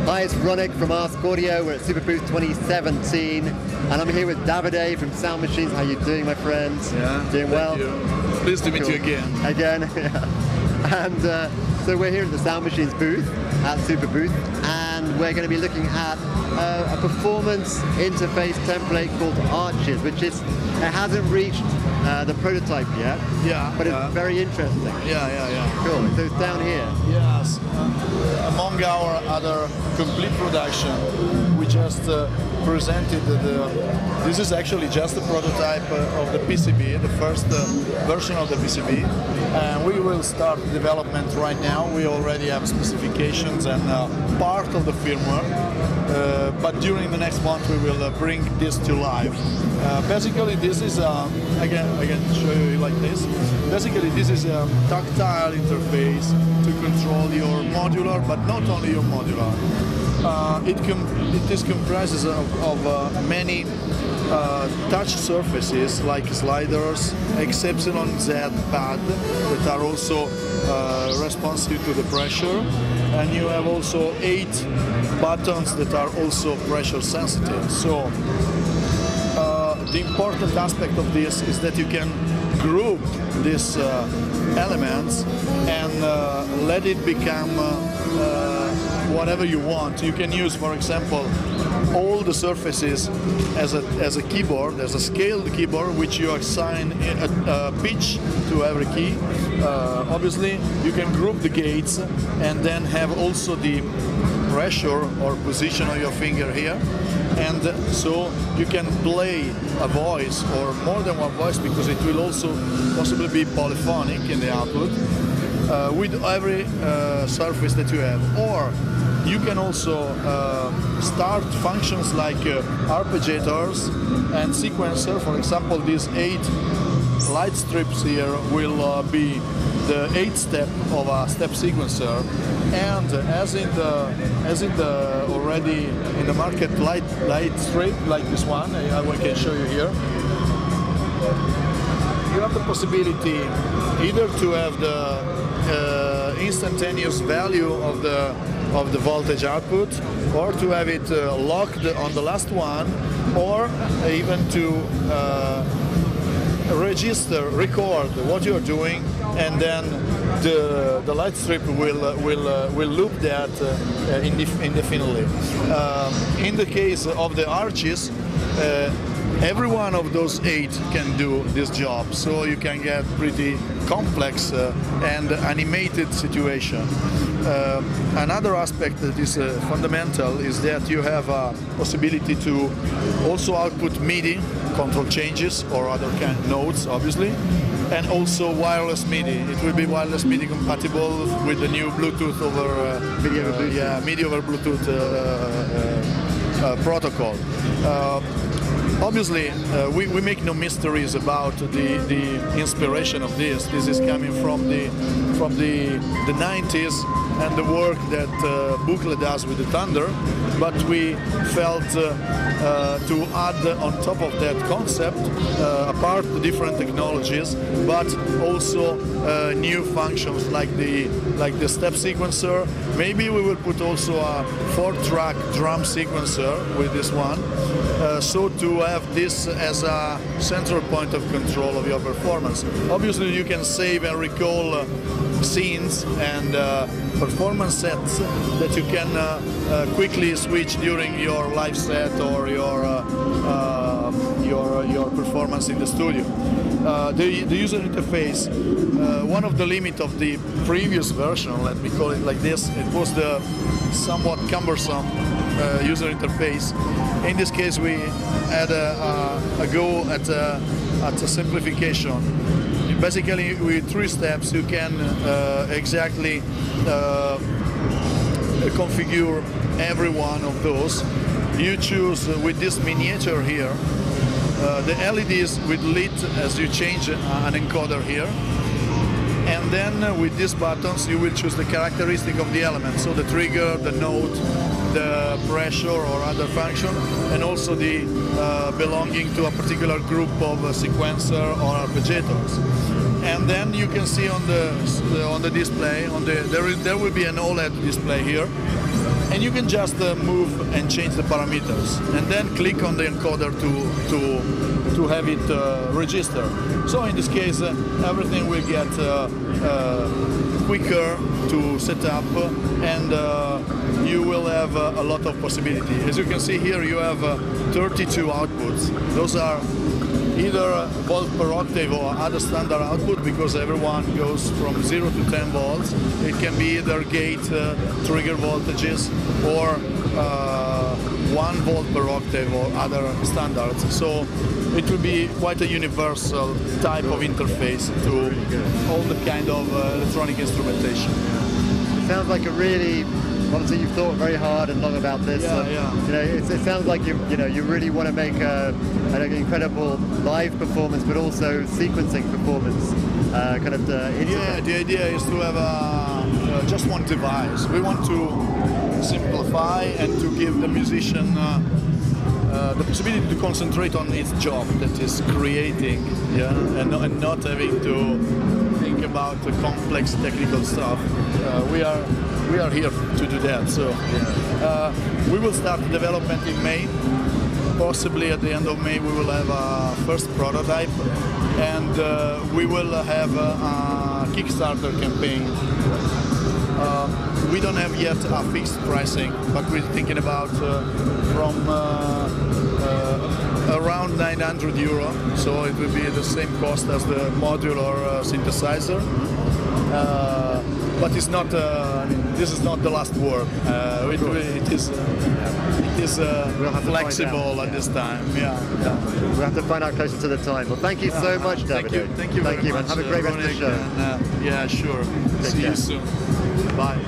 Hi, it's Ronick from Ask.Audio. We're at Superbooth 2017, and I'm here with Davide from Soundmachines. How you doing, my friends? Yeah, doing well? you. Pleased to meet you again. Again, yeah. And so we're here at the Soundmachines booth at Superbooth, and we're going to be looking at a performance interface template called Arches, which it hasn't reached the prototype yet. Yeah. But it's very interesting. Yeah. Cool. So it's down here. Yes. Among our other complete production, we just presented this is actually just a prototype of the PCB, the first version of the PCB, and we will start development right now. We already have specifications and part of the firmware, but during the next month we will bring this to life. Basically, this is I can show you like this. Basically, this is a tactile interface to control your modular, but not only your modular. It is comprises of many touch surfaces like sliders, XYZ pad that are also responsive to the pressure, and you have also 8 buttons that are also pressure sensitive. So the important aspect of this is that you can group these elements and let it become whatever you want. You can use, for example, all the surfaces as a keyboard, as a scaled keyboard, which you assign a pitch to every key. Obviously, you can group the gates and then have also the pressure or position of your finger here. And so you can play a voice or more than one voice, because it will also possibly be polyphonic in the output with every surface that you have. Or you can also start functions like arpeggiators and sequencer. For example, these 8 light strips here will be the 8th step of a step sequencer, and as in the already in the market light strip like this one, I can show you here. You have the possibility either to have the instantaneous value of the voltage output, or to have it locked on the last one, or even to record what you're doing, and then the light strip will loop that indefinitely. In the case of the Arches, every one of those 8 can do this job, so you can get pretty complex and animated situation. Another aspect that is fundamental is that you have a possibility to also output MIDI control changes or other kind of notes, obviously, and also wireless MIDI. It will be wireless MIDI compatible with the new Bluetooth over MIDI over Bluetooth protocol. Obviously, we make no mysteries about the inspiration of this. This is coming from the 90s and the work that Bucle does with the Thunder, but we felt to add on top of that concept, apart the different technologies, but also new functions like the step sequencer. Maybe we will put also a 4-track drum sequencer with this one, so to have this as a central point of control of your performance. Obviously, you can save and recall scenes and performance sets that you can quickly switch during your live set or your performance in the studio. The user interface, one of the limits of the previous version, let me call it like this, it was the somewhat cumbersome user interface. In this case, we had a go at a simplification. Basically, with 3 steps, you can exactly configure every one of those. You choose with this miniature here the LEDs with lit as you change an encoder here, and then with these buttons you will choose the characteristic of the element, so the trigger, the note, the pressure or other function, and also the belonging to a particular group of sequencer or arpeggiators. And then you can see on the display, there will be an OLED display here, and you can just move and change the parameters, and then click on the encoder to have it register. So in this case, everything will get quicker to set up, and you will have a lot of possibility. As you can see here, you have 32 outputs. Those are either volt per octave or other standard output, because everyone goes from 0 to 10 volts. It can be either gate trigger voltages or 1 volt per octave or other standards. So it will be quite a universal type of interface to all the kind of electronic instrumentation. It sounds like a really, obviously you've thought very hard and long about this. Yeah, You know, it sounds like you really want to make an incredible live performance, but also sequencing performance. Yeah, the idea is to have just one device. We want to simplify and to give the musician the possibility to concentrate on its job, that is creating, and not having to think about the complex technical stuff. We are here to do that. So we will start development in May. Possibly at the end of May we will have a first prototype, and we will have a Kickstarter campaign. We don't have yet a fixed pricing, but we're thinking about from around 900 euro, so it will be the same cost as the modular synthesizer. But it's not. I mean, this is not the last word. It is flexible at this time. Yeah. We'll have to find out closer to the time. Well, thank you so much, Davide. Thank you very much. And have a great rest of the show. And, yeah, sure. See you soon. Bye.